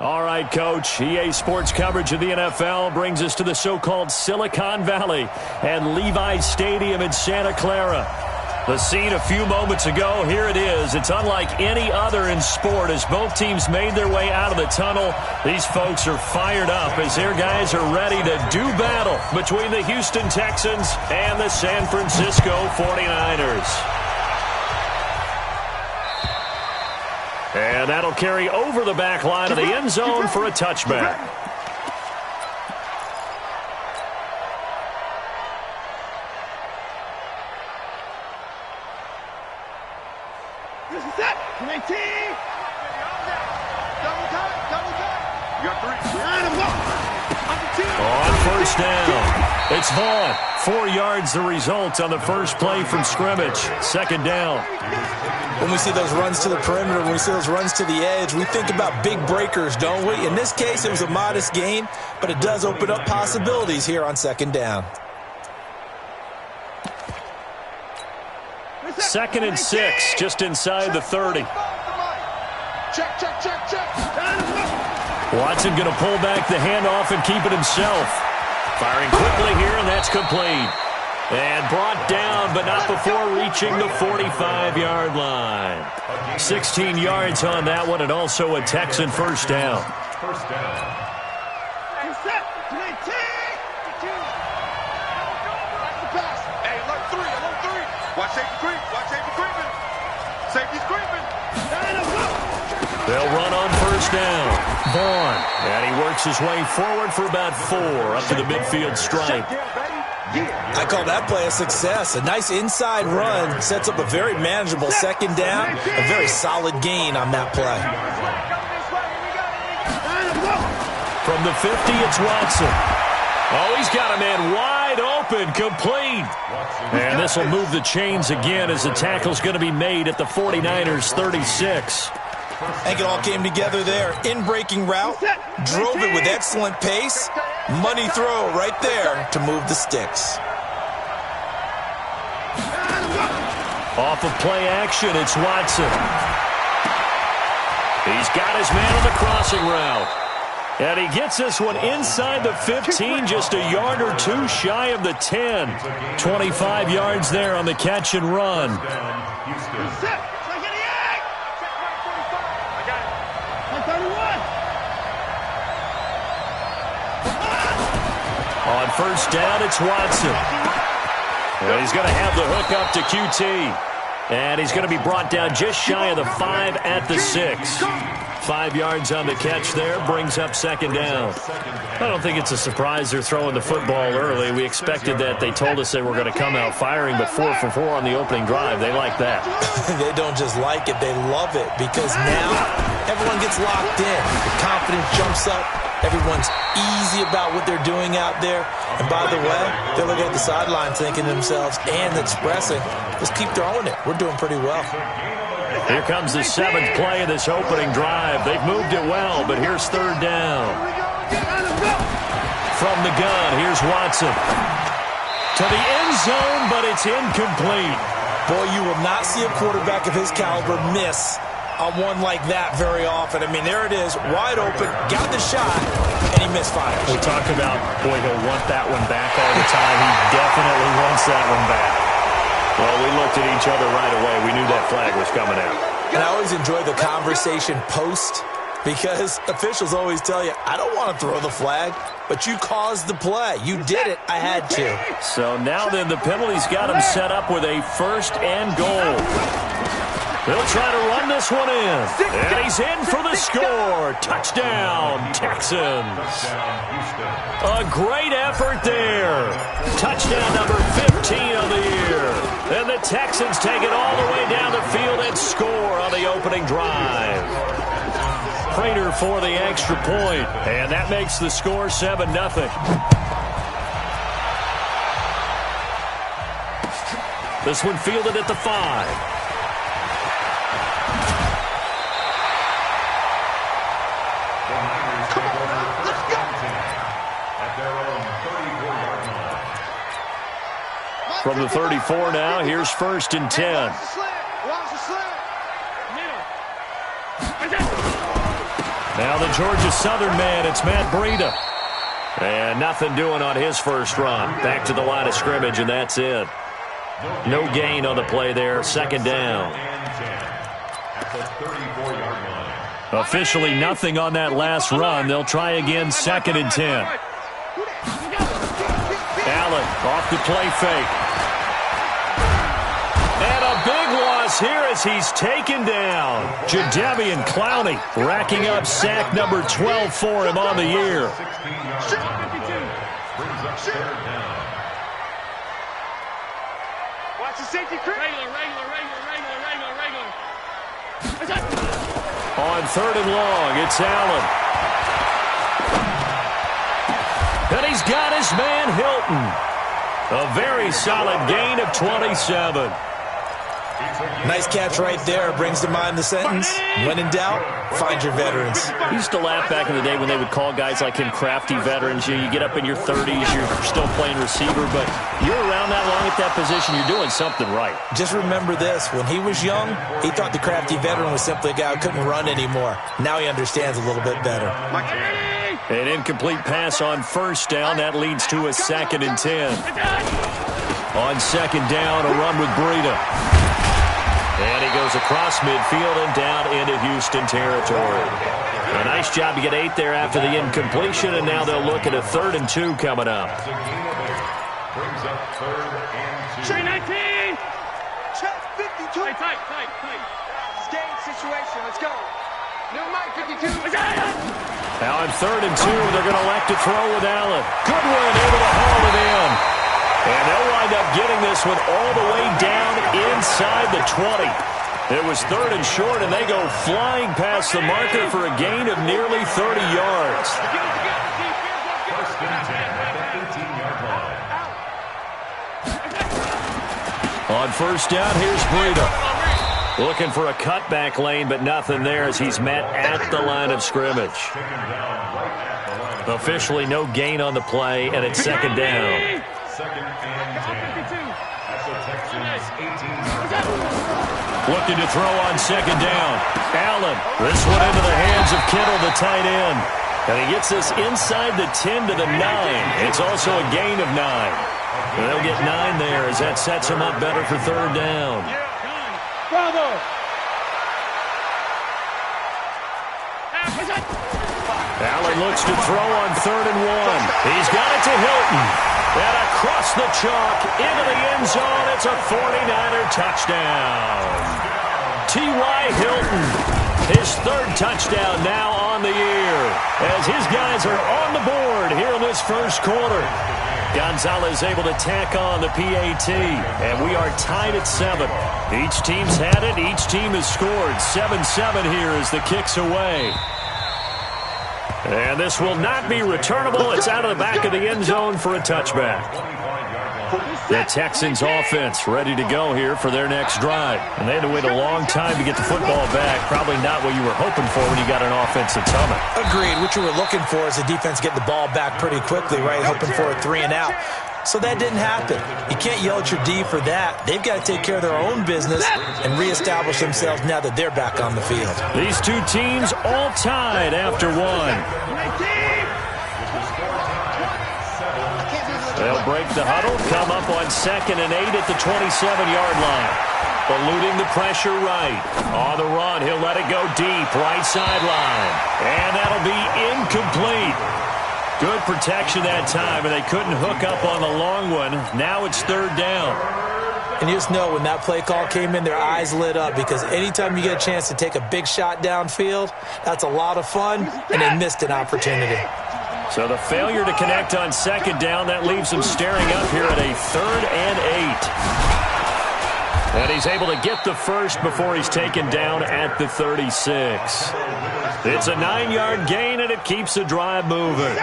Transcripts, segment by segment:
All right, Coach. EA Sports coverage of the NFL brings us to the so-called Silicon Valley and Levi's Stadium in Santa Clara. The scene a few moments ago, here it is. It's unlike any other in sport as both teams made their way out of the tunnel. These folks are fired up as their guys are ready to do battle between the Houston Texans and the San Francisco 49ers. And that'll carry over the back line of the end zone for a touchback. This is it. On first down, it's Vaughn. 4 yards the result on the first play from scrimmage. Second down. When we see those runs to the perimeter, when we see those runs to the edge, we think about big breakers, don't we? In this case, it was a modest gain, but it does open up possibilities here on second down. 2nd and 6, just inside the 30. Check. Watson going to pull back the handoff and keep it himself. Firing quickly here, and that's complete. And brought down, but not before reaching the 45-yard line. 16 yards on that one, and also a Texan first down. They'll run on first down. Vaughn, and he works his way forward for about 4 up to the midfield stripe. I call that play a success. A nice inside run sets up a very manageable second down. A very solid gain on that play. From the 50, it's Watson. Oh, he's got a man wide open, complete. And this will move the chains again as the tackle's going to be made at the 49ers' 36. I think it all came together there. In-breaking route, drove it with excellent pace. Money throw right there to move the sticks. Off of play action, it's Watson. He's got his man on the crossing route. And he gets this one inside the 15, just a yard or 2 shy of the 10. 25 yards there on the catch and run. On first down, it's Watson. Well, he's going to have the hook up to QT. And he's going to be brought down just shy of the 5 at the 6. 5 yards on the catch there, brings up second down. I don't think it's a surprise they're throwing the football early. We expected that. They told us they were going to come out firing, but 4 for 4 on the opening drive. They like that. They don't just like it, they love it, because now everyone gets locked in. The confidence jumps up. Everyone's easy about what they're doing out there. And by the way, they're looking at the sideline thinking to themselves and expressing, let's keep throwing it. We're doing pretty well. Here comes the 7th play of this opening drive. They've moved it well, but here's third down. From the gun, here's Watson. To the end zone, but it's incomplete. Boy, you will not see a quarterback of his caliber miss on one like that very often. I mean, there it is, wide open, got the shot, and he misfires. We talk about, boy, he'll want that one back all the time. He definitely wants that one back. Well, we looked at each other right away. We knew that flag was coming out. And I always enjoy the conversation post, because officials always tell you, I don't want to throw the flag, but you caused the play. You did it. I had to. So now then, the penalty's got him set up with a 1st and goal. They'll try to run this one in. And he's in for the score. Touchdown, Texans. A great effort there. Touchdown number 15 of the year. And the Texans take it all the way down the field and score on the opening drive. Prater for the extra point. And that makes the score 7-0. This one fielded at the 5. From the 34 now, here's 1st and 10. Now the Georgia Southern man, it's Matt Breida. And nothing doing on his first run. Back to the line of scrimmage, and that's it. No gain on the play there. Second down. Officially nothing on that last run. They'll try again, second and 10. Allen off the play fake. And a big loss here as he's taken down. Jadeveon Clowney racking up sack number 12 for him on the year. Watch the safety crew. Regular. On third and long, it's Allen. And he's got his man Hilton. A very solid gain of 27. Nice catch right there. Brings to mind the sentence, when in doubt, find your veterans. I used to laugh back in the day when they would call guys like him crafty veterans. You get up in your 30s, you're still playing receiver, but you're around that long at that position, you're doing something right. Just remember this. When he was young, he thought the crafty veteran was simply a guy who couldn't run anymore. Now he understands a little bit better. An incomplete pass on first down. That leads to a second and 10. On second down, a run with Breida. And he goes across midfield and down into Houston territory. A nice job to get 8 there after the incompletion, and now they'll look at a 3rd and 2 coming up. Brings up 3rd and 2. 19. Check 52. Tight. Game situation. Let's go. New Mike 52. Now on 3rd and 2, they're going to elect to throw with Allen. Goodwin able to haul it in. And they'll wind up getting this one all the way down inside the 20. It was 3rd and short, and they go flying past the marker for a gain of nearly 30 yards. First and 10 at the 18-yard line. On first down, here's Breida. Looking for a cutback lane, but nothing there as he's met at the line of scrimmage. Officially no gain on the play, and it's second down. Second and 10 at the Texans' 18-yard line. Looking to throw on second down. Allen, this one into the hands of Kittle, the tight end. And he gets this inside the 10 to the 9. It's also a gain of 9. And they'll get 9 there as that sets him up better for third down. Bravo. Allen looks to throw on 3rd and 1. He's got it to Hilton. And across the chalk into the end zone. It's a 49er touchdown. T.Y. Hilton, his 3rd touchdown now on the year as his guys are on the board here in this first quarter. Gonzalez able to tack on the PAT, and we are tied at 7. Each team's had it. Each team has scored. 7-7 here as the kick's away. And this will not be returnable. It's out of the back of the end zone for a touchback. The Texans offense ready to go here for their next drive. And they had to wait a long time to get the football back. Probably not what you were hoping for when you got an offense that's humming. Agreed. What you were looking for is the defense getting the ball back pretty quickly, right? Hoping for a 3 and out. So that didn't happen. You can't yell at your D for that. They've got to take care of their own business and reestablish themselves now that they're back on the field. These two teams all tied after 1. They'll break the huddle, come up on 2nd and 8 at the 27-yard line. Eluding the pressure right. On the run, he'll let it go deep, right sideline. And that'll be incomplete. Good protection that time, and they couldn't hook up on the long one. Now it's 3rd down. And you just know when that play call came in, their eyes lit up because anytime you get a chance to take a big shot downfield, that's a lot of fun, and they missed an opportunity. So the failure to connect on 2nd down, that leaves them staring up here at a 3rd and 8. And he's able to get the first before he's taken down at the 36. It's a 9-yard gain, and it keeps the drive moving.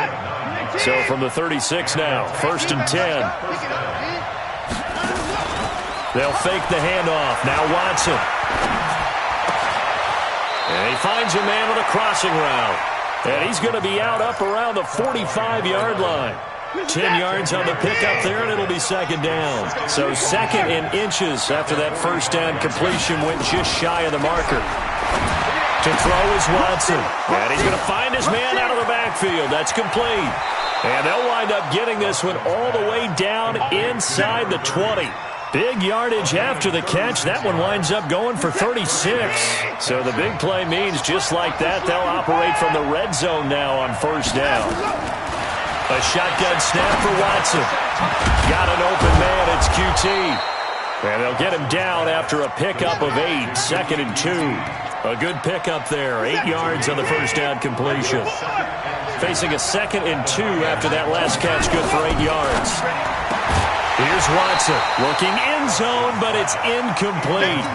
So from the 36 now, 1st and 10. They'll fake the handoff. Now Watson. And he finds a man with a crossing route. And he's going to be out up around the 45-yard line. 10 yards on the pickup there, and it'll be 2nd down. So 2nd and inches after that first down completion went just shy of the marker. To throw is Watson. And he's going to find his man out of the backfield. That's complete. And they'll wind up getting this one all the way down inside the 20. Big yardage after the catch. That one winds up going for 36. So the big play means just like that, they'll operate from the red zone now on first down. A shotgun snap for Watson. Got an open man. It's QT. And they'll get him down after a pickup of 8. 2nd and 2. A good pickup there. 8 yards on the first down completion. Facing a 2nd and 2 after that last catch. Good for 8 yards. Here's Watson. Looking end zone, but it's incomplete.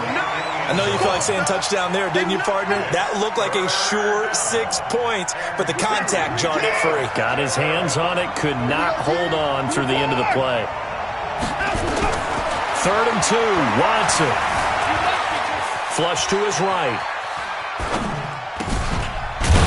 I know you felt like saying touchdown there, didn't you, partner? That looked like a sure 6 points, but the contact jarred it free. Got his hands on it, could not hold on through the end of the play. 3rd and 2, Watson. Flush to his right.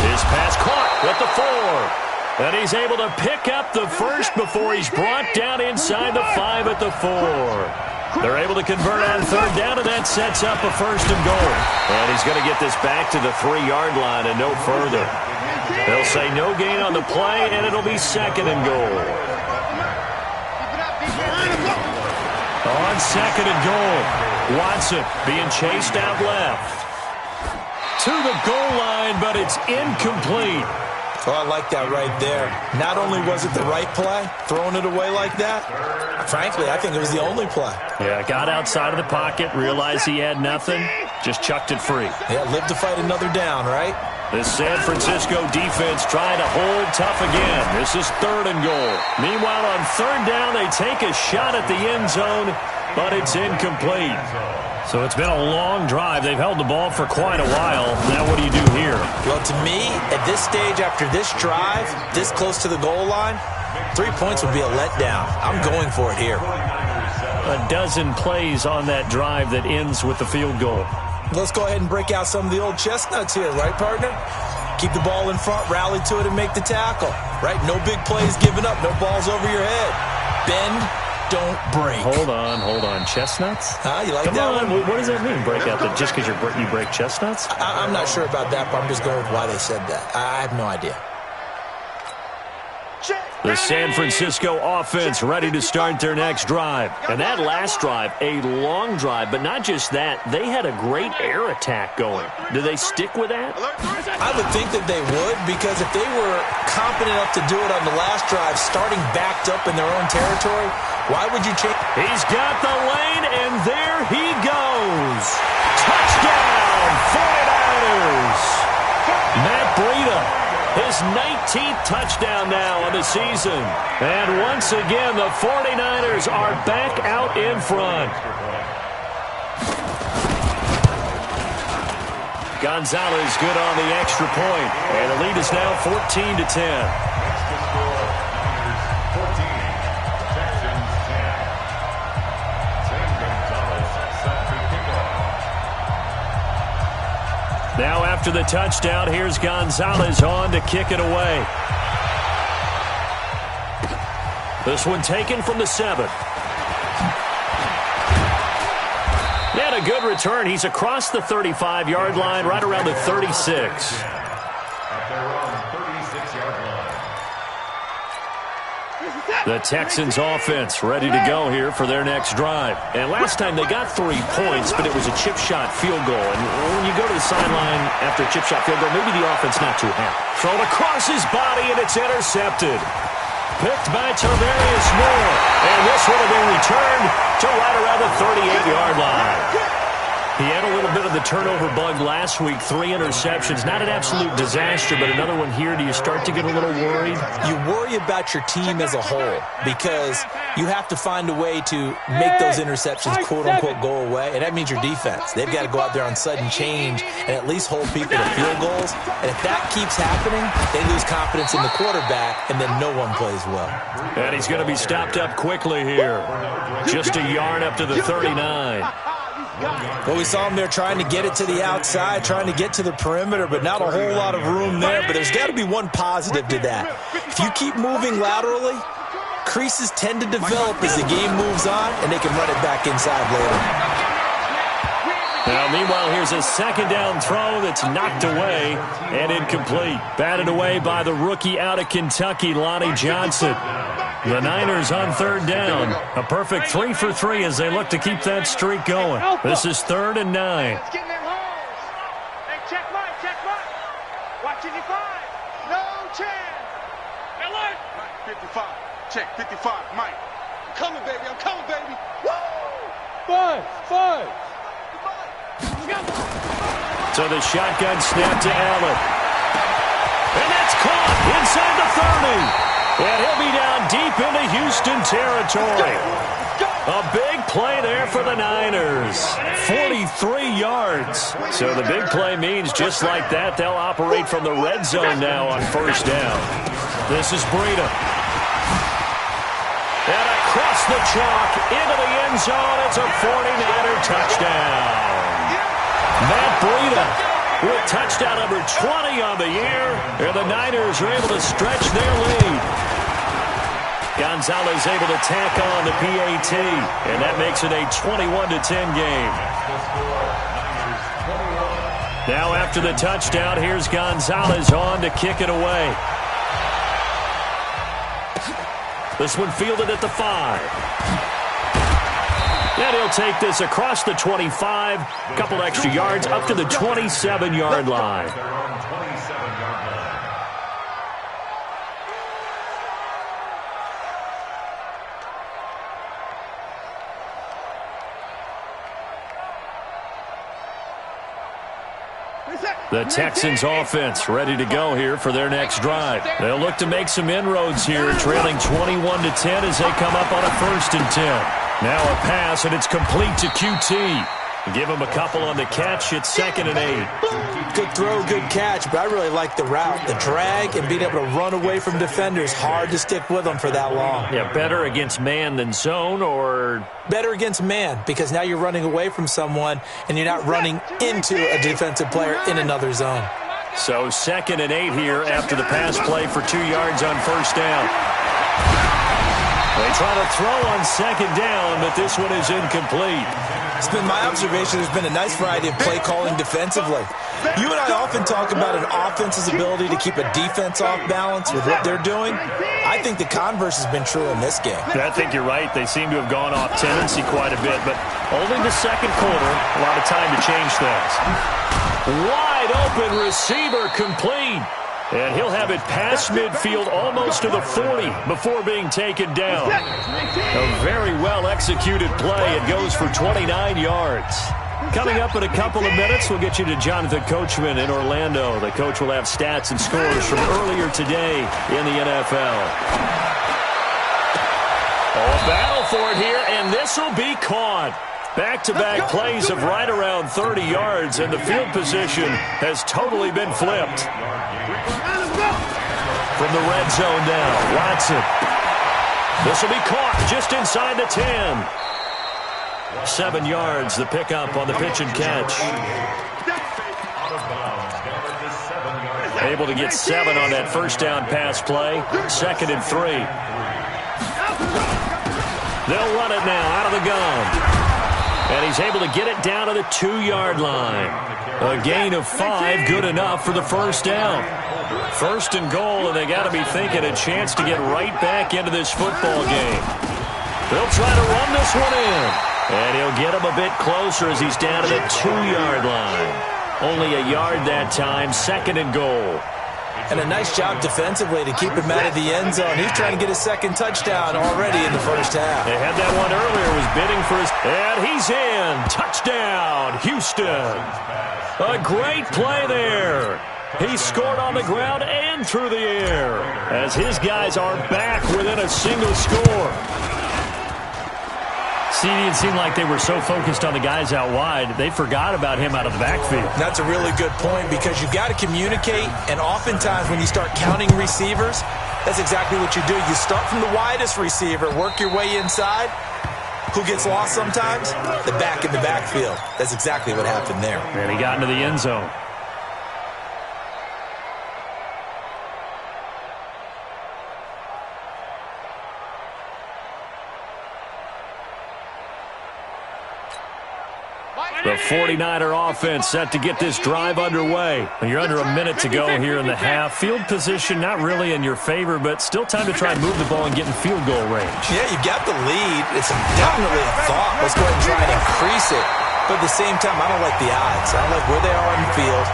His pass caught at the 4. And he's able to pick up the first before he's brought down inside the 5 at the 4. They're able to convert on 3rd down, and that sets up a 1st and goal. And he's going to get this back to the 3-yard line and no further. They'll say no gain on the play, and it'll be 2nd and goal. On 2nd and goal, Watson being chased out left. To the goal line, but it's incomplete. Oh, I like that right there. Not only was it the right play, throwing it away like that, frankly, I think it was the only play. Yeah, got outside of the pocket, realized he had nothing, just chucked it free. Yeah, live to fight another down, right? The San Francisco defense trying to hold tough again. This is 3rd and goal. Meanwhile, on 3rd down, they take a shot at the end zone, but it's incomplete. So it's been a long drive. They've held the ball for quite a while. Now what do you do here? Well, to me, at this stage after this drive, this close to the goal line, 3 points would be a letdown. I'm going for it here. A dozen plays on that drive that ends with the field goal. Let's go ahead and break out some of the old chestnuts here, right, partner? Keep the ball in front, rally to it, and make the tackle, right? No big plays given up, no balls over your head. Bend, don't break. Hold on. Chestnuts? You like Come that on. one? What does that mean, break out? Just because you break chestnuts? I'm not sure about that, but I'm just going with why they said that. I have no idea. The San Francisco offense ready to start their next drive. And that last drive, a long drive, but not just that. They had a great air attack going. Do they stick with that? I would think that they would, because if they were competent enough to do it on the last drive, starting backed up in their own territory, why would you change? He's got the lane, and there he goes. Touchdown, 49ers. Matt Breida, his 19th touchdown now on the season. And once again, the 49ers are back out in front. Gonzalez good on the extra point. And the lead is now 14-10. Now after the touchdown, here's Gonzalez on to kick it away. This one taken from the 7. He had a good return. He's across the 35-yard line, right around the 36. The Texans offense ready to go here for their next drive. And last time they got 3 points, but it was a chip shot field goal. And when you go to the sideline after a chip shot field goal, maybe the offense not too happy. Thrown across his body, and it's intercepted. Picked by Tarvarius Moore. And this would have been returned to right around the 38-yard line. He had a little bit of the turnover bug last week, 3 interceptions. Not an absolute disaster, but another one here. Do you start to get a little worried? You worry about your team as a whole because you have to find a way to make those interceptions, quote-unquote, go away, and that means your defense. They've got to go out there on sudden change and at least hold people to field goals. And if that keeps happening, they lose confidence in the quarterback, and then no one plays well. And he's going to be stopped up quickly here. Just a yard up to the 39. Well, we saw him there trying to get it to the outside, trying to get to the perimeter, but not a whole lot of room there. But there's got to be one positive to that. If you keep moving laterally, creases tend to develop as the game moves on, and they can run it back inside later. Now, meanwhile, here's a second down throw that's knocked away and incomplete. Batted away by the rookie out of Kentucky, Lonnie Johnson. The Niners on third down. A perfect 3 for 3 as they look to keep that streak going. This is 3rd and 9. Hey, check Mike. Watching you 5. No chance. Alert. 55. Check 55. Mike. I'm coming, baby. Woo! 5. So the shotgun snap to Allen. And that's caught inside the 30. And he'll be down deep into Houston territory. A big play there for the Niners. 43 yards. So the big play means just like that, they'll operate from the red zone now on first down. This is Breida. And across the chalk into the end zone. It's a 49er touchdown. Matt Breida with touchdown number 20 on the year. And the Niners are able to stretch their lead. Gonzalez able to tack on the PAT. And that makes it a 21-10 game. Now after the touchdown, here's Gonzalez on to kick it away. This one fielded at the 5. And he'll take this across the 25. Couple extra yards up to the 27-yard line. The Texans offense ready to go here for their next drive. They'll look to make some inroads here, trailing 21-10 as they come up on a 1st and 10. Now a pass, and it's complete to QT. Give him a couple on the catch. It's 2nd and 8. Good throw, good catch, but I really like the route. The drag and being able to run away from defenders. Hard to stick with them for that long. Yeah, better against man than zone, or? Better against man, because now you're running away from someone and you're not running into a defensive player in another zone. So 2nd and 8 here after the pass play for 2 yards on first down. They try to throw on 2nd down, but this one is incomplete. It's been my observation there's been a nice variety of play calling defensively. You and I often talk about an offense's ability to keep a defense off balance with what they're doing. I think the converse has been true in this game. I think you're right. They seem to have gone off tendency quite a bit, but only the 2nd quarter, a lot of time to change things. Wide open receiver complete. And he'll have it past midfield almost to the 40 before being taken down. A very well-executed play. It goes for 29 yards. Coming up in a couple of minutes, we'll get you to Jonathan Coachman in Orlando. The coach will have stats and scores from earlier today in the NFL. Oh, a battle for it here, and this will be caught. Back-to-back plays of right around 30 yards, and the field position has totally been flipped. From the red zone now, Watson. This will be caught just inside the 10. 7 yards, the pickup on the pitch and catch. Able to get 7 on that first down pass play. 2nd and 3. They'll run it now out of the gun. And he's able to get it down to the 2-yard line. A gain of 5, good enough for the first down. 1st and goal, and they got to be thinking a chance to get right back into this football game. They'll try to run this one in. And he'll get him a bit closer as he's down to the 2-yard line. Only a yard that time, 2nd and goal. And a nice job defensively to keep him out of the end zone. He's trying to get his 2nd touchdown already in the first half. They had that one earlier, was bidding for his... And he's in. Touchdown, Houston. A great play there. He scored on the ground and through the air as his guys are back within a single score. See, it seemed like they were so focused on the guys out wide, they forgot about him out of the backfield. That's a really good point because you've got to communicate, and oftentimes when you start counting receivers, that's exactly what you do. You start from the widest receiver, work your way inside. Who gets lost sometimes? The back in the backfield. That's exactly what happened there. And he got into the end zone. The 49er offense set to get this drive underway. You're under a minute to go here in the half. Field position not really in your favor, but still time to try and move the ball and get in field goal range. Yeah, you got the lead. It's definitely a thought. Let's go ahead and try and increase it. But at the same time, I don't like the odds. I don't like where they are on the field.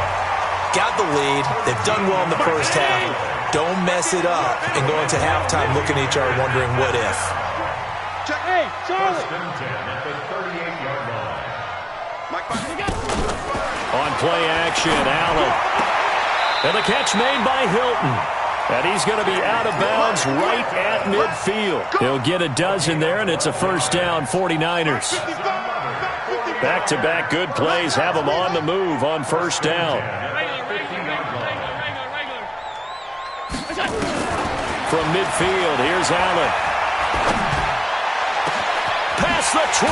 Got the lead. They've done well in the first half. Don't mess it up and go into halftime looking at each other wondering what if. Hey, Charlie. On play action, Allen. And the catch made by Hilton. And he's going to be out of bounds right at midfield. He'll get a dozen there, and it's a first down, 49ers. Back-to-back good plays have them on the move on first down. From midfield, here's Allen. Past the 20.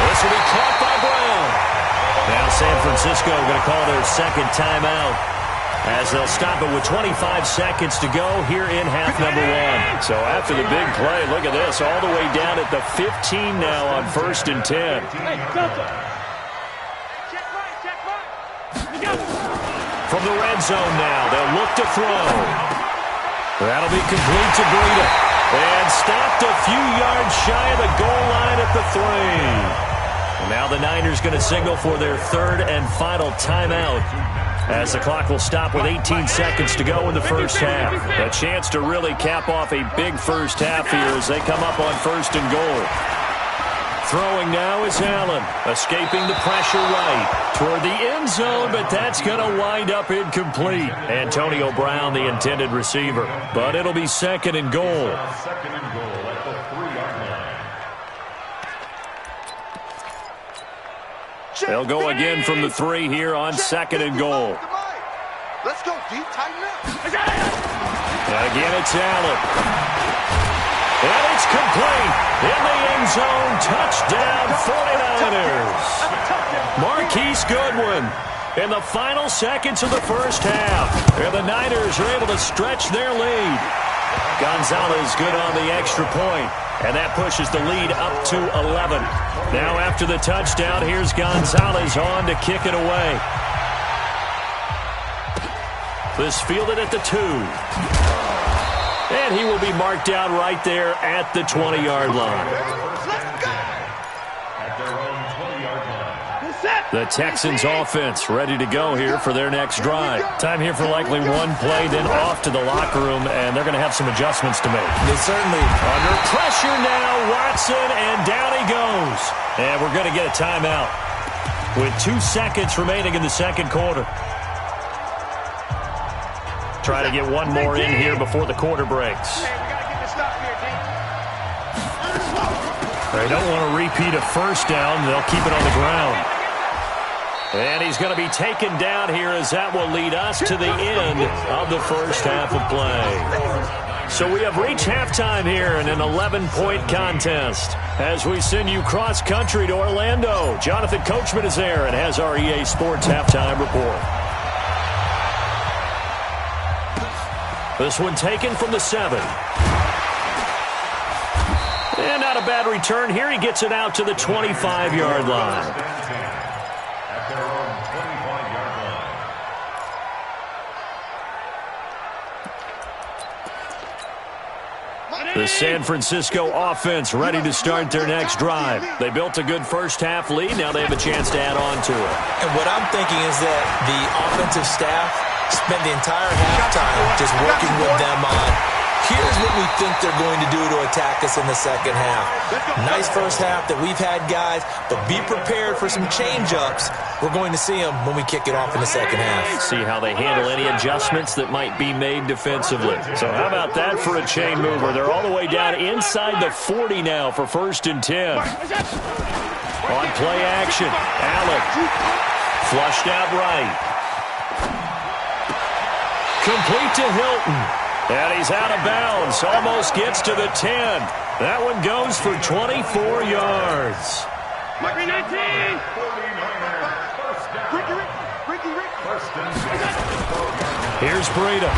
This will be caught by Brown. Now San Francisco going to call their second timeout as they'll stop it with 25 seconds to go here in half number one. So after the big play, look at this, all the way down at the 15 now on 1st and 10. From the red zone now, they'll look to throw. That'll be complete to Breida. And stopped a few yards shy of the goal line at the 3. Now the Niners going to signal for their third and final timeout as the clock will stop with 18 seconds to go in the first half. A chance to really cap off a big first half here as they come up on 1st and goal. Throwing now is Allen, escaping the pressure right toward the end zone, but that's going to wind up incomplete. Antonio Brown, the intended receiver, but it'll be 2nd and goal. Second and goal at the 3-yard line. They'll go again from the 3 here on 2nd and goal. Let's go deep, tighten up. And again, it's Allen. And it's complete. In the end zone, touchdown 49ers. Marquise Goodwin in the final seconds of the first half. And the Niners are able to stretch their lead. Gonzalez good on the extra point. And that pushes the lead up to 11. Now after the touchdown, here's Gonzalez on to kick it away. This fielded at the 2. And he will be marked down right there at the 20-yard line. At their own 20-yard line. The Texans offense ready to go here for their next drive. Time here for likely one play, then off to the locker room, and they're going to have some adjustments to make. They certainly Under pressure now, Watson, and down he goes. And we're going to get a timeout with 2 seconds remaining in the second quarter. Try to get one more in here before the quarter breaks. They don't want to repeat a first down. They'll keep it on the ground. And he's going to be taken down here as that will lead us to the end of the first half of play. So we have reached halftime here in an 11-point contest. As we send you cross-country to Orlando, Jonathan Coachman is there and has our EA Sports halftime report. This one taken from the 7. And not a bad return here. He gets it out to the 25-yard line. At their own 25-yard line. The San Francisco offense ready to start their next drive. They built a good first half lead. Now they have a chance to add on to it. And what I'm thinking is that the offensive staff spent the entire halftime just working with them on, here's what we think they're going to do to attack us in the second half. Nice first half that we've had, guys, but be prepared for some change-ups. We're going to see them when we kick it off in the second half. See how they handle any adjustments that might be made defensively. So how about that for a chain mover? They're all the way down inside the 40 now for 1st and 10. On play action, Allen flushed out right. Complete to Hilton. And he's out of bounds. Almost gets to the 10. That one goes for 24 yards. Here's Breida.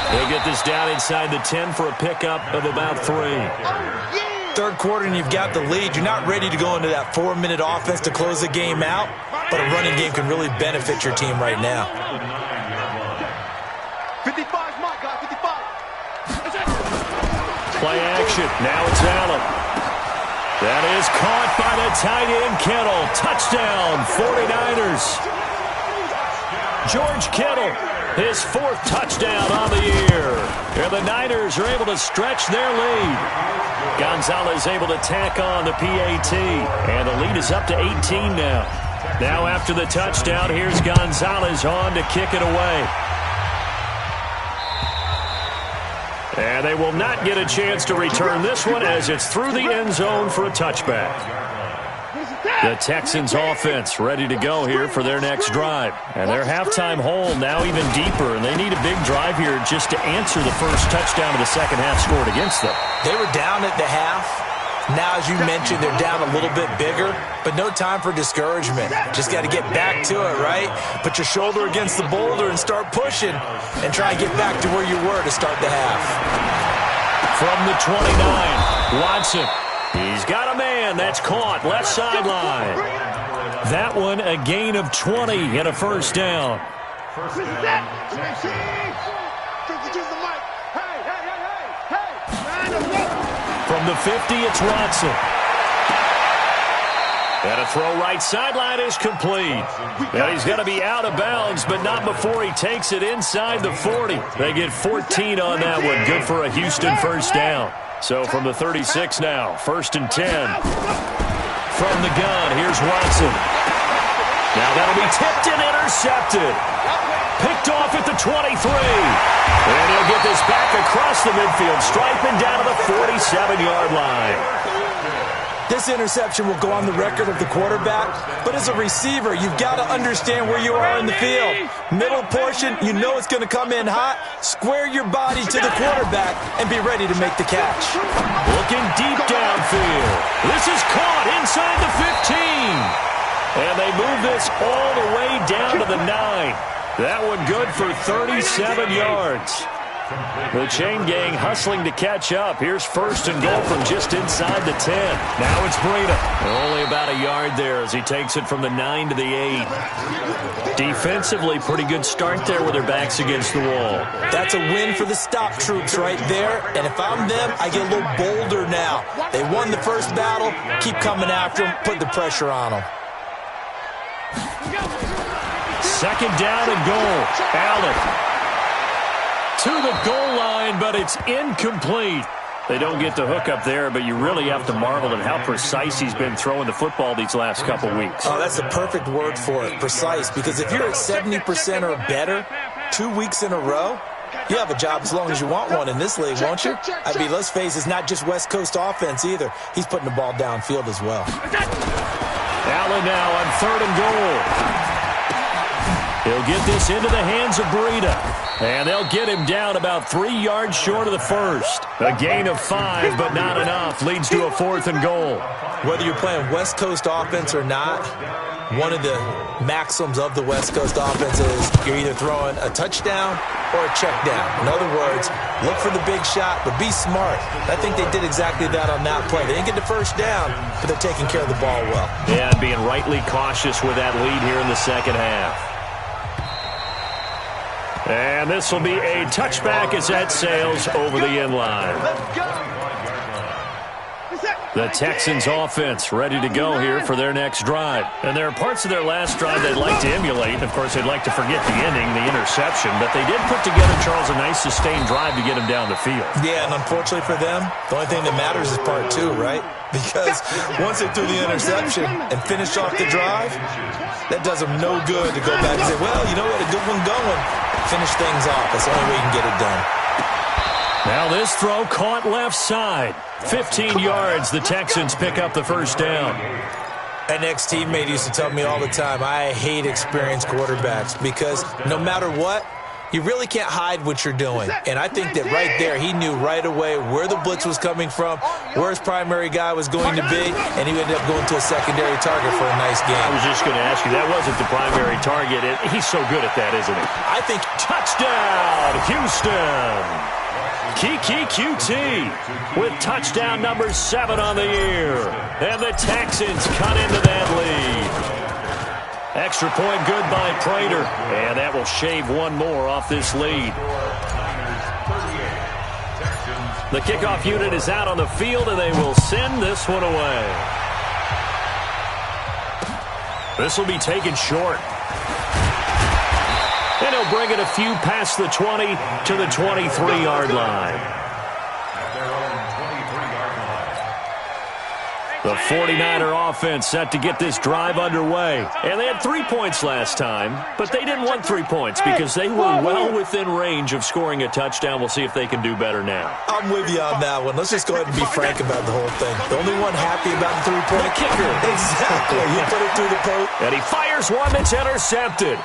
He'll get this down inside the 10 for a pickup of about 3. Third quarter and you've got the lead. You're not ready to go into that 4-minute offense to close the game out, but a running game can really benefit your team right now. 55 is my guy, 55. Play action. Now it's Allen. That is caught by the tight end, Kittle. Touchdown, 49ers. George Kittle, his 4th touchdown on the year. And the Niners are able to stretch their lead. Gonzalez able to tack on the PAT. And the lead is up to 18 now. Now after the touchdown, here's Gonzalez on to kick it away. And they will not get a chance to return this one as it's through the end zone for a touchback. The Texans offense ready to go here for their next drive. And their halftime hole now even deeper, and they need a big drive here just to answer the first touchdown of the second half scored against them. They were down at the half. Now, as you mentioned, they're down a little bit bigger, but no time for discouragement. Just got to get back to it, right? Put your shoulder against the boulder and start pushing and try and get back to where you were to start the half. From the 29, Watson. He's got a man. That's caught. Left sideline. That one a gain of 20 and a first down. From the 50, it's Watson. And a throw right sideline is complete. Now he's going to be out of bounds, but not before he takes it inside the 40. They get 14 on that one. Good for a Houston first down. So from the 36 now, 1st and 10. From the gun, here's Watson. Now that'll be tipped and intercepted. Picked off at the 23. And he'll get this back across the midfield stripe and down to the 47-yard line. This interception will go on the record of the quarterback, but as a receiver, you've got to understand where you are in the field. Middle portion, you know it's going to come in hot. Square your body to the quarterback and be ready to make the catch. Looking deep downfield. This is caught inside the 15. And they move this all the way down to the 9. That one good for 37 yards. The chain gang hustling to catch up. Here's 1st and goal from just inside the 10. Now it's Breida. Only about a yard there as he takes it from the 9 to the 8. Defensively, pretty good start there with their backs against the wall. That's a win for the stop troops right there. And if I'm them, I get a little bolder now. They won the first battle. Keep coming after them. Put the pressure on them. 2nd down and goal. Allen to the goal line, but it's incomplete. They don't get the hook up there, but you really have to marvel at how precise he's been throwing the football these last couple weeks. Oh, that's the perfect word for it, precise, because if you're at 70% or better 2 weeks in a row, you have a job as long as you want one in this league, won't you? I mean, let's face it, it's not just West Coast offense either. He's putting the ball downfield as well. Allen now on 3rd and goal. He'll get this into the hands of Breida. And they'll get him down about 3 yards short of the first. A gain of 5, but not enough. Leads to a 4th and goal. Whether you're playing West Coast offense or not, one of the maxims of the West Coast offense is you're either throwing a touchdown or a check down. In other words, look for the big shot, but be smart. I think they did exactly that on that play. They didn't get the first down, but they're taking care of the ball well. Yeah, being rightly cautious with that lead here in the second half. And this will be a touchback as that sails over the end line. The Texans offense ready to go here for their next drive. And there are parts of their last drive they'd like to emulate. Of course, they'd like to forget the ending, the interception. But they did put together, Charles, a nice sustained drive to get him down the field. Yeah, and unfortunately for them, the only thing that matters is part two, right? Because once they threw the interception and finished off the drive, that does them no good to go back and say, well, you know what, a good one going. Finish things off. That's the only way you can get it done. Now this throw caught left side. 15 yards. The Texans pick up the first down. An ex-teammate used to tell me all the time, I hate experienced quarterbacks because no matter what, you really can't hide what you're doing. And I think that right there, he knew right away where the blitz was coming from, where his primary guy was going to be, and he ended up going to a secondary target for a nice game. I was just going to ask you, that wasn't the primary target. He's so good at that, isn't he? I think touchdown, Houston. Kiki QT with touchdown number 7 on the year. And the Texans cut into that lead. Extra point good by Prater. And that will shave one more off this lead. The kickoff unit is out on the field, and they will send this one away. This will be taken short. And he'll bring it a few past the 20 to the 23-yard line. The 49er offense set to get this drive underway. And they had 3 points last time, but they didn't want 3 points because they were well within range of scoring a touchdown. We'll see if they can do better now. I'm with you on that one. Let's just go ahead and be frank about the whole thing. The only one happy about the three-point kicker. Exactly. He put it through the post. And he fires one that's intercepted.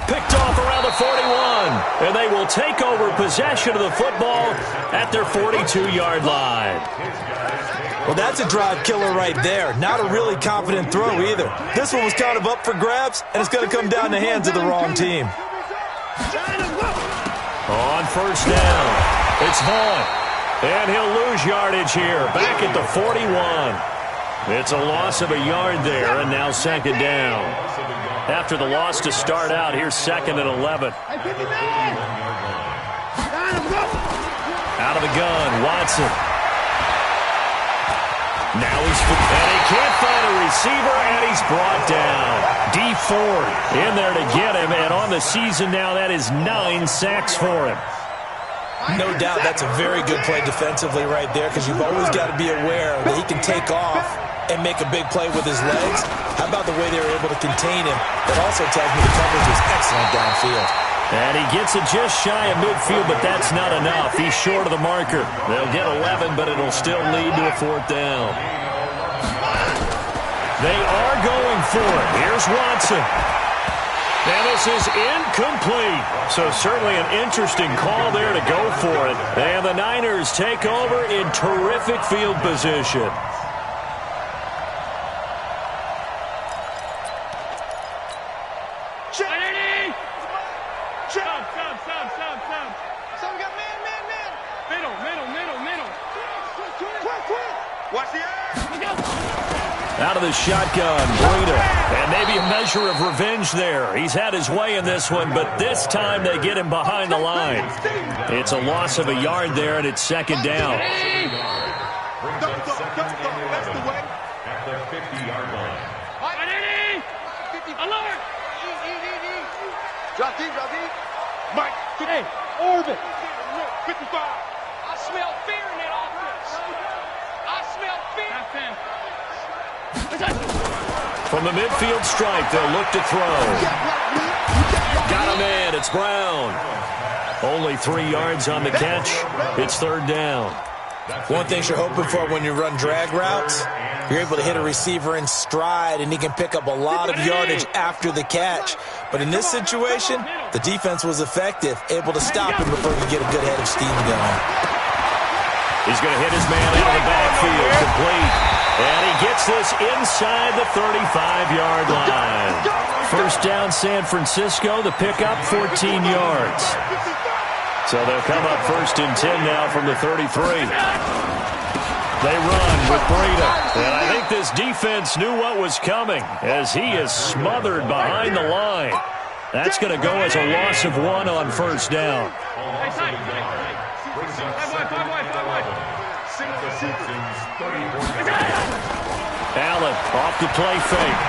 Picked off around the 41. And they will take over possession of the football at their 42-yard line. Well, that's a drive killer right there. Not a really confident throw either. This one was kind of up for grabs, and it's going to come down the hands of the wrong team. On first down, it's Vaughn. And he'll lose yardage here, back at the 41. It's a loss of a yard there, and now second down. After the loss to start out, here's 2nd and 11. Out of the gun, Watson. Now and he can't find a receiver, and he's brought down. D Ford in there to get him, and on the season now, that is 9 sacks for him. No doubt that's a very good play defensively right there, because you've always got to be aware that he can take off and make a big play with his legs. How about the way they were able to contain him? That also tells me the coverage was excellent downfield. And he gets it just shy of midfield, but that's not enough. He's short of the marker. They'll get 11, but it'll still lead to a 4th down. They are going for it. Here's Watson. And this is incomplete. So certainly an interesting call there to go for it. And the Niners take over in terrific field position. Out of the shotgun, Breida. And maybe a measure of revenge there. He's had his way in this one, but this time they get him behind the line. It's a loss of a yard there, and it's 2nd down. That's the way. At the 50-yard line. Alert! Drop deep. Mike, hey, orbit. 55. I smell fear in that offense. I smell fear. From the midfield stripe, they'll look to throw. Got him in. It's Brown. Only 3 yards on the catch. It's 3rd down. One thing you're hoping for when you run drag routes, you're able to hit a receiver in stride, and he can pick up a lot of yardage after the catch. But in this situation, the defense was effective, able to stop him before he could get a good head of steam going. He's going to hit his man out of the backfield, complete. And he gets this inside the 35-yard line. First down, San Francisco. The pickup, 14 yards. So they'll come up 1st and 10 now from the 33. They run with Breida. And I think this defense knew what was coming as he is smothered behind the line. That's going to go as a loss of 1 on 1st down. Allen off the play fake.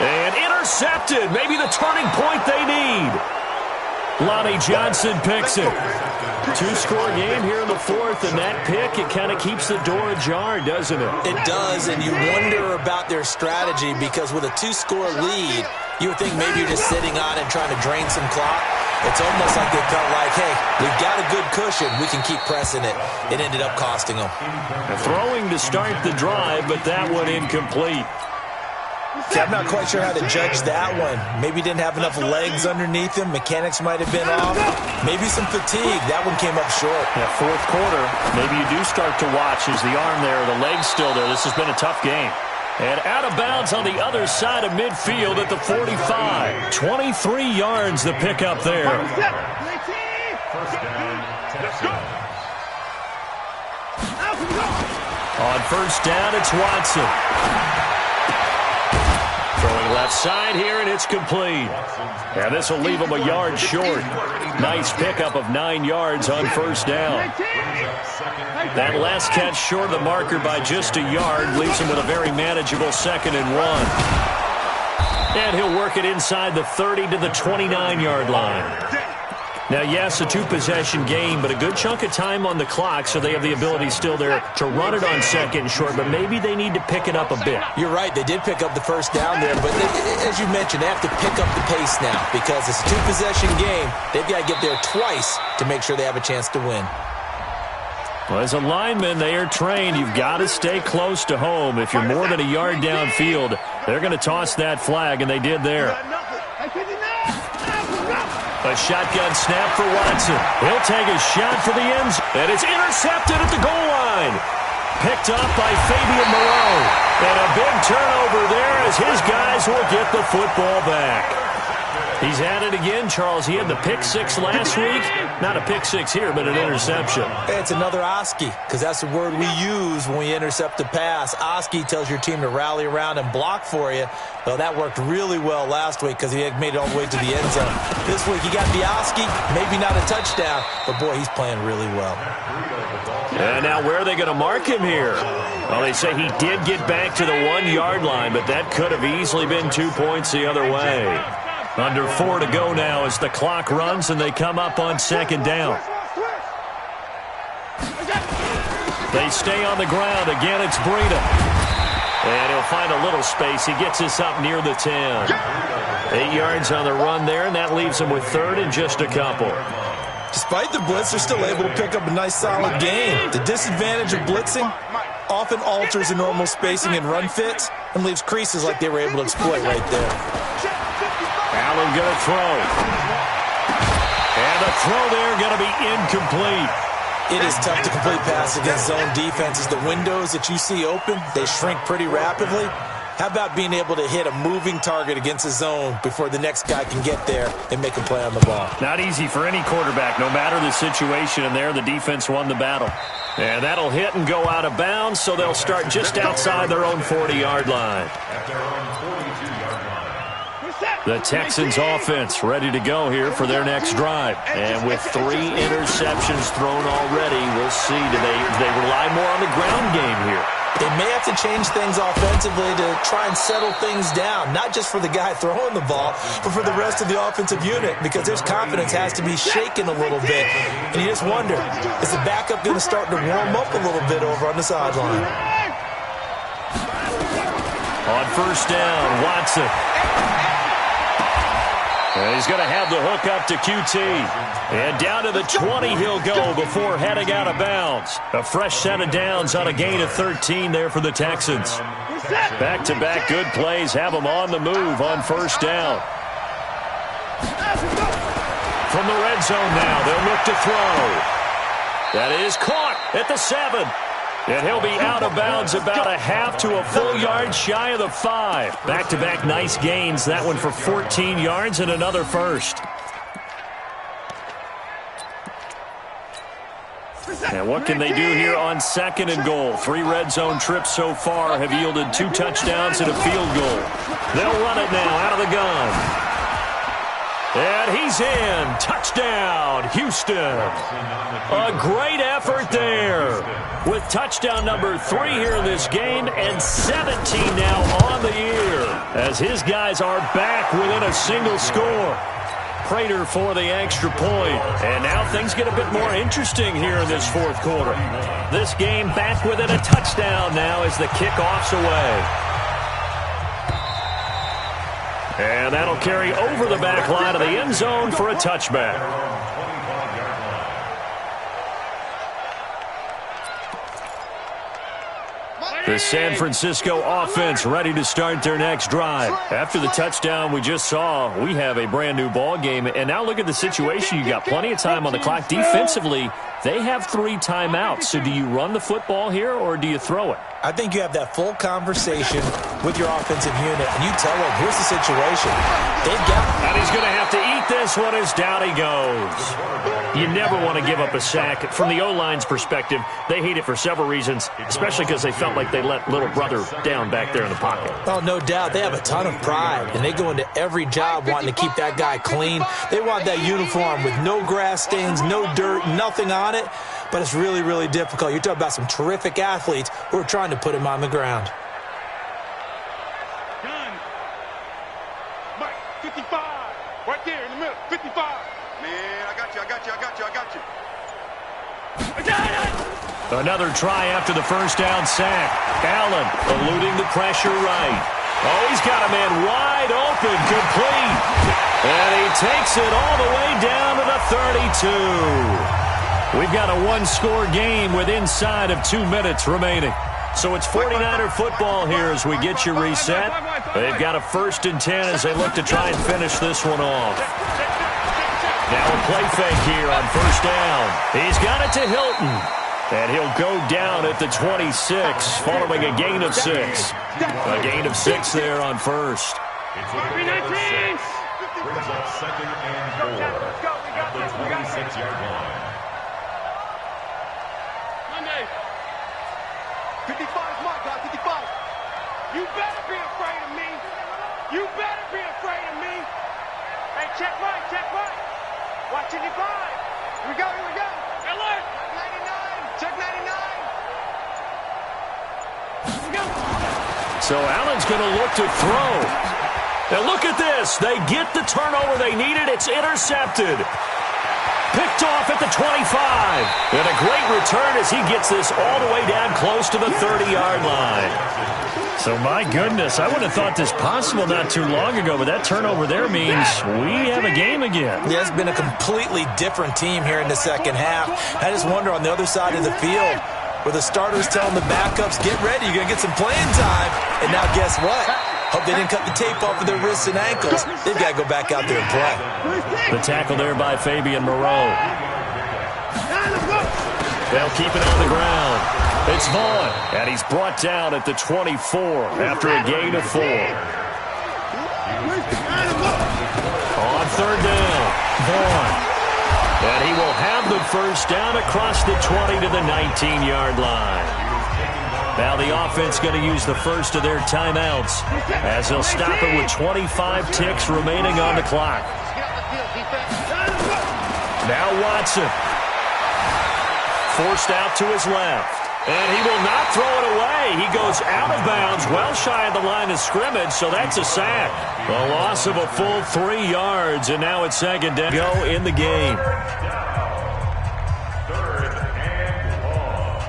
And intercepted. Maybe the turning point they need. Lonnie Johnson picks it. 2-score game here in the 4th, and that pick, it kind of keeps the door ajar, doesn't it? It does, and you wonder about their strategy, because with a 2-score lead, you would think maybe you're just sitting on it trying to drain some clock. It's almost like they felt like, hey, we've got a good cushion. We can keep pressing it. It ended up costing them. Throwing to start the drive, but that one incomplete. See, I'm not quite sure how to judge that one. Maybe didn't have enough legs underneath him. Mechanics might have been off. Maybe some fatigue. That one came up short. Yeah, 4th quarter, maybe you do start to watch. Is the arm there, the leg's still there? This has been a tough game. And out of bounds on the other side of midfield at the 45. 23 yards the pickup there. First down. On first down, it's Watson. Throwing left side here, and it's complete. And this will leave him a yard short. Nice pickup of 9 yards on first down. That last catch short of the marker by just a yard leaves him with a very manageable 2nd and 1. And he'll work it inside the 30 to the 29-yard line. Now, yes, a 2-possession game, but a good chunk of time on the clock, so they have the ability still there to run it on 2nd and short, but maybe they need to pick it up a bit. You're right. They did pick up the first down there, but as you mentioned, they have to pick up the pace now because it's a 2-possession game. They've got to get there twice to make sure they have a chance to win. Well, as a lineman, they are trained. You've got to stay close to home. If you're more than a yard downfield, they're going to toss that flag, and they did there. A shotgun snap for Watson. He'll take a shot for the end zone, and it's intercepted at the goal line. Picked up by Fabian Moreau. And a big turnover there as his guys will get the football back. He's at it again, Charles. He had the pick 6 last week. Not a pick 6 here, but an interception. It's another Oski, because that's the word we use when we intercept a pass. Oski tells your team to rally around and block for you. Well, that worked really well last week because he had made it all the way to the end zone. This week he got the Oski, maybe not a touchdown, but boy, he's playing really well. And now where are they going to mark him here? Well, they say he did get back to the 1-yard line, but that could have easily been 2 points the other way. Under 4 to go now as the clock runs and they come up on 2nd down. They stay on the ground. Again, it's Breida. And he'll find a little space. He gets us up near the 10. 8 yards on the run there, and that leaves him with 3rd and just a couple. Despite the blitz, they're still able to pick up a nice, solid gain. The disadvantage of blitzing often alters the normal spacing and run fits and leaves creases like they were able to exploit right there. Allen going to throw. And the throw there going to be incomplete. It is tough to complete passes against zone defenses. The windows that you see open, they shrink pretty rapidly. How about being able to hit a moving target against a zone before the next guy can get there and make a play on the ball? Not easy for any quarterback, no matter the situation. And there, the defense won the battle. And that'll hit and go out of bounds, so they'll start just outside their own 40-yard line. The Texans offense ready to go here for their next drive. And with 3 interceptions thrown already, we'll see. Do they rely more on the ground game here? They may have to change things offensively to try and settle things down, not just for the guy throwing the ball, but for the rest of the offensive unit, because their confidence has to be shaken a little bit. And you just wonder, is the backup going to start to warm up a little bit over on the sideline? On first down, Watson. And he's going to have the hook up to QT. And down to the 20 he'll go before heading out of bounds. A fresh set of downs on a gain of 13 there for the Texans. Back-to-back good plays have them on the move on first down. From the red zone now, they'll look to throw. That is caught at the 7. And he'll be out of bounds about a half to a full yard shy of the 5. Back-to-back nice gains. That one for 14 yards and another first. And what can they do here on 2nd and goal? 3 red zone trips so far have yielded 2 touchdowns and a field goal. They'll run it now out of the gun. And he's in. Touchdown, Houston. A great effort there. With touchdown number 3 here in this game and 17 now on the year. As his guys are back within a single score. Prater for the extra point. And now things get a bit more interesting here in this 4th quarter. This game back within a touchdown now as the kickoff's away. And that'll carry over the back line of the end zone for a touchback. The San Francisco offense ready to start their next drive. After the touchdown we just saw, we have a brand new ball game. And now look at the situation. You got plenty of time on the clock. Defensively, they have 3 timeouts. So do you run the football here or do you throw it? I think you have that full conversation with your offensive unit, and you tell them, here's the situation. They've got... And he's going to have to eat this one as down he goes. You never want to give up a sack. From the O-line's perspective, they hate it for several reasons, especially because they felt like they let little brother down back there in the pocket. Oh, no doubt. They have a ton of pride, and they go into every job wanting to keep that guy clean. They want that uniform with no grass stains, no dirt, nothing on it. But it's really, really difficult. You're talking about some terrific athletes who are trying to put him on the ground. Done. Mike, 55. Right there in the middle. 55. Man, I got you. Another try after the first down sack. Allen eluding the pressure right. Oh, he's got a man wide open, complete. And he takes it all the way down to the 32. We've got a one-score game with inside of 2 minutes remaining. So it's 49er football here as we get you reset. They've got a 1st and 10 as they look to try and finish this one off. Now a play fake here on 1st down. He's got it to Hilton. And he'll go down at the 26 following a gain of 6. A gain of 6 there on 1st. Brings up 2nd and 4 at the 26-yard line. 55 is my guy, 55. You better be afraid of me. You better be afraid of me. Hey, check right. Watch 55. Here we go. Alert. Check 99. Here we go. So Allen's going to look to throw. Now look at this. They get the turnover they needed. It's intercepted. Picked off at the 25. And a great return as he gets this all the way down close to the 30-yard line. So, my goodness, I would have thought this possible not too long ago, but that turnover there means we have a game again. Yeah, it's been a completely different team here in the second half. I just wonder on the other side of the field where the starters telling the backups, get ready, you're going to get some playing time. And now guess what? Hope they didn't cut the tape off of their wrists and ankles. They've got to go back out there and play. The tackle there by Fabian Moreau. They'll keep it on the ground. It's Vaughn, and he's brought down at the 24 after a gain of 4. On 3rd down, Vaughn. And he will have the 1st down across the 20 to the 19-yard line. Now the offense going to use the first of their timeouts as they'll stop it with 25 ticks remaining on the clock. Now Watson. Forced out to his left. And he will not throw it away. He goes out of bounds, well shy of the line of scrimmage, so that's a sack. A loss of a full 3 yards, and now it's 2nd down. Go in the game. 3rd and long.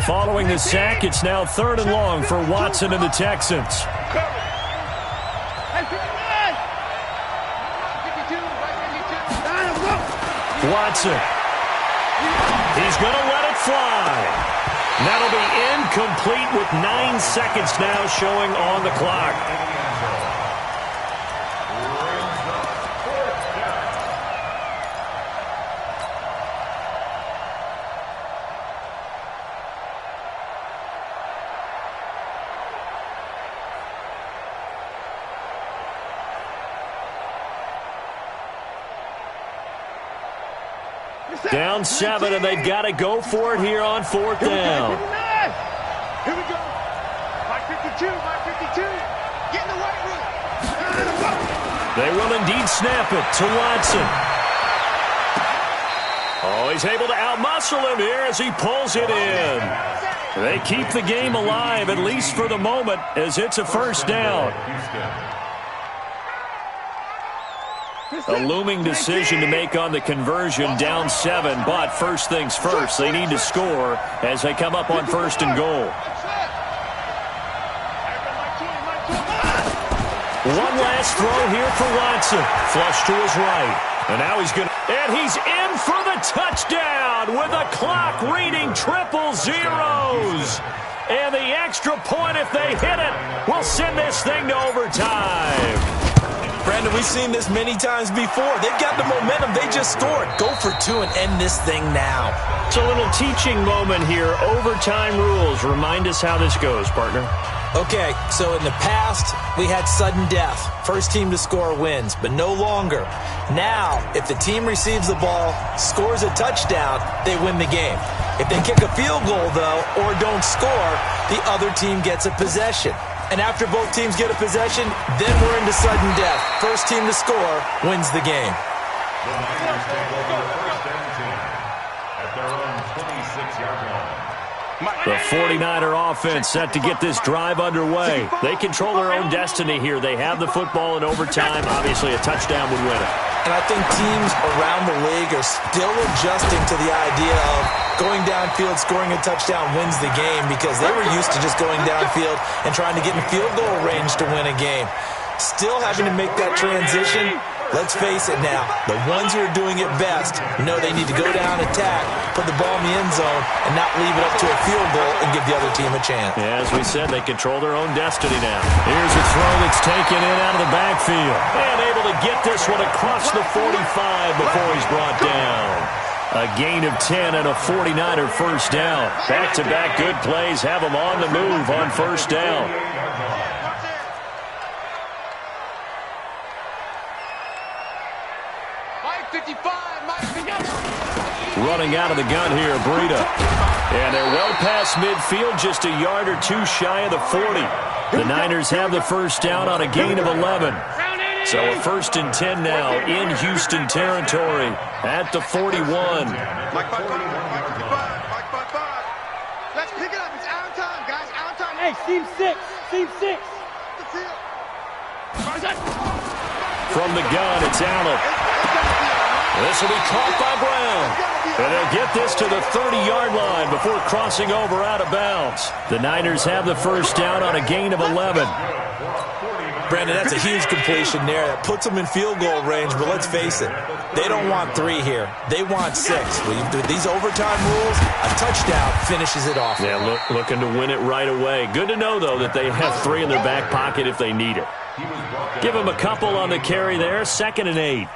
Following the sack, it's now 3rd and long for Watson and the Texans. Watson. He's going to let it fly. That'll be incomplete with 9 seconds now showing on the clock. Down 7, and they've got to go for it here on 4th down. Here we go. My 52. Get in the right room. They will indeed snap it to Watson. Oh, he's able to outmuscle him here as he pulls it in. They keep the game alive, at least for the moment, as it's a 1st down. A looming decision to make on the conversion, down 7, but first things first, they need to score as they come up on 1st and goal. One last throw here for Watson. Flush to his right. And now he's going to... And he's in for the touchdown with the clock reading 000. And the extra point, if they hit it, will send this thing to overtime. Brando, Brandon, we've seen this many times before. They've got the momentum. They just scored. Go for two and end this thing now. It's a little teaching moment here. Overtime rules. Remind us how this goes, partner. Okay, so in the past, we had sudden death. First team to score wins, but no longer. Now, if the team receives the ball, scores a touchdown, they win the game. If they kick a field goal, though, or don't score, the other team gets a possession. And after both teams get a possession, then we're into sudden death. First team to score wins the game. The Niners take over first and 10 at their own 26-yard line. The 49er offense set to get this drive underway. They control their own destiny here. They have the football in overtime. Obviously, a touchdown would win it. And I think teams around the league are still adjusting to the idea of going downfield, scoring a touchdown wins the game, because they were used to just going downfield and trying to get in field goal range to win a game. Still having to make that transition. Let's face it now, the ones who are doing it best know they need to go down, attack, put the ball in the end zone, and not leave it up to a field goal and give the other team a chance. Yeah, as we said, they control their own destiny now. Here's a throw that's taken in out of the backfield. And able to get this one across the 45 before he's brought down. A gain of 10 and a 49er first down. Back-to-back good plays have them on the move on first down. Running out of the gun here, Breida. And they're well past midfield, just a yard or two shy of the 40. The Niners have the first down on a gain of 11. So a first and 10 now in Houston territory at the 41. Mike 5-5. Let's pick it up. It's our time, guys. Our time. Hey, seam 6. Seam 6. From the gun, it's Allen. This will be caught by Brown. And they'll get this to the 30-yard line before crossing over out of bounds. The Niners have the first down on a gain of 11. Brandon, that's a huge completion there. That puts them in field goal range, but let's face it, they don't want 3 here. They want 6. With these overtime rules, a touchdown finishes it off. Yeah, looking to win it right away. Good to know, though, that they have 3 in their back pocket if they need it. Give them a couple on the carry there, 2nd and 8.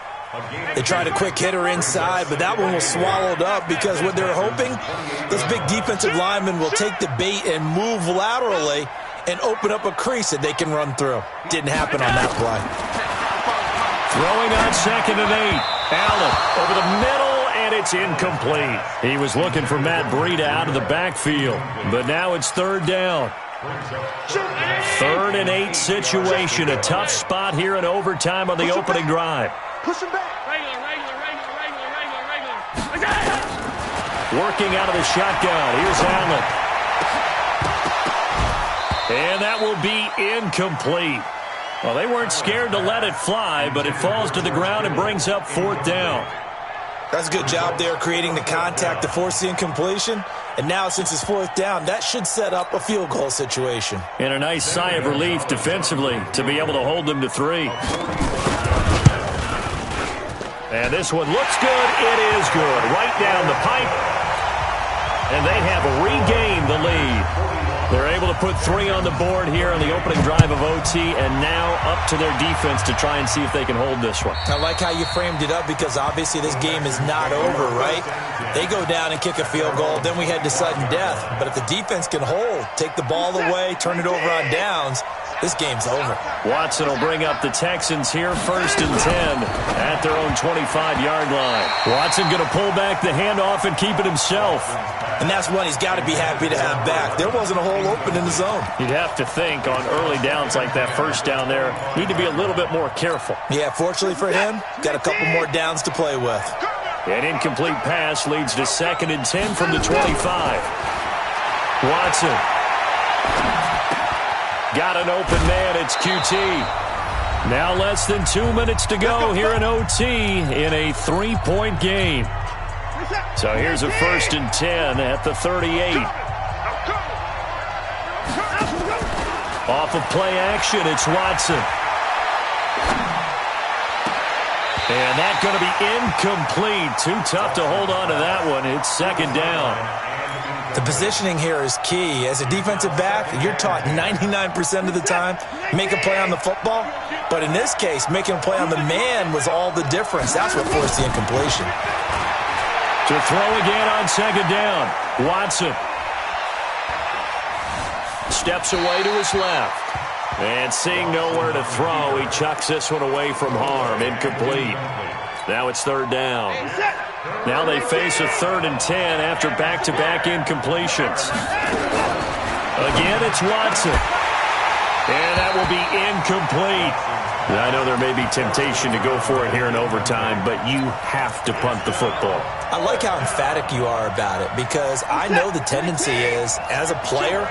They tried a quick hitter inside, but that one was swallowed up because what they're hoping, this big defensive lineman will take the bait and move laterally and open up a crease that they can run through. Didn't happen on that play. Throwing on 2nd and 8. Allen over the middle, and it's incomplete. He was looking for Matt Breida out of the backfield, but now it's 3rd down. 3rd and 8 situation. A tough spot here in overtime on the opening drive. Push him back. Regular. Working out of the shotgun. Here's Allen. And that will be incomplete. Well, they weren't scared to let it fly, but it falls to the ground and brings up 4th down. That's a good job there creating the contact to force the incompletion. And now, since it's 4th down, that should set up a field goal situation. And a nice sigh of relief defensively to be able to hold them to 3. And this one looks good. It is good. Right down the pipe. And they have regained the lead. They're able to put 3 on the board here on the opening drive of OT, and now up to their defense to try and see if they can hold this one. I like how you framed it up, because obviously this game is not over, right? They go down and kick a field goal, then we head to sudden death. But if the defense can hold, take the ball away, turn it over on downs, this game's over. Watson will bring up the Texans here, 1st and 10 at their own 25-yard line. Watson going to pull back the handoff and keep it himself. And that's one he's got to be happy to have back. There wasn't a hole open in the zone. You'd have to think on early downs like that first down there, need to be a little bit more careful. Yeah, fortunately for him, got a couple more downs to play with. An incomplete pass leads to 2nd and 10 from the 25. Watson. Got an open man. It's QT. Now less than 2 minutes to go here in OT in a 3-point game. So here's a 1st and 10 at the 38. Off of play action, it's Watson. And that's going to be incomplete. Too tough to hold on to that one. It's 2nd down. The positioning here is key. As a defensive back, you're taught 99% of the time, make a play on the football. But in this case, making a play on the man was all the difference. That's what forced the incompletion. To throw again on second down. Watson steps away to his left. And seeing nowhere to throw, he chucks this one away from harm. Incomplete. Now it's third down. Now they face a 3rd and 10 after back-to-back incompletions. Again, it's Watson. And that will be incomplete. I know there may be temptation to go for it here in overtime, but you have to punt the football. I like how emphatic you are about it because I know the tendency is, as a player,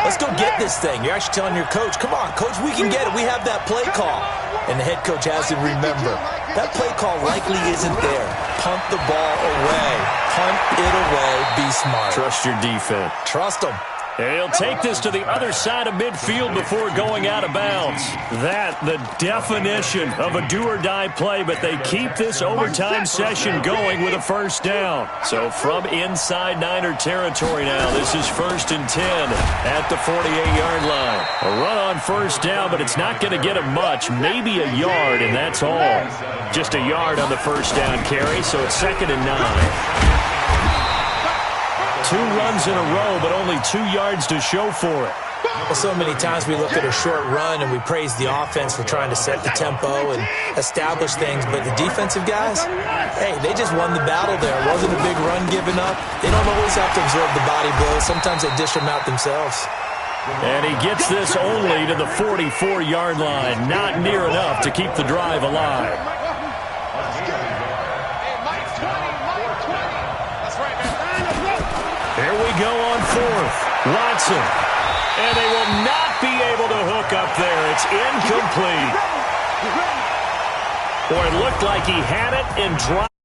let's go get this thing. You're actually telling your coach, come on, coach, we can get it. We have that play call. And the head coach has to remember, that play call likely isn't there. Punt the ball away. Punt it away. Be smart. Trust your defense. Trust them. And he'll take this to the other side of midfield before going out of bounds. That, the definition of a do-or-die play, but they keep this overtime session going with a first down. So from inside Niner territory now, this is 1st and 10 at the 48-yard line. A run on first down, but it's not going to get him much, maybe a yard, and that's all. Just a yard on the first down carry, so it's 2nd and 9. 2 runs in a row, but only 2 yards to show for it. Well, so many times we look at a short run and we praise the offense for trying to set the tempo and establish things, but the defensive guys, hey, they just won the battle there. It wasn't a big run given up. They don't always have to absorb the body blows. Sometimes they dish them out themselves. And he gets this only to the 44-yard line. Not near enough to keep the drive alive. Here we go on 4th. Watson. And they will not be able to hook up there. It's incomplete. Boy, it looked like he had it and dropped.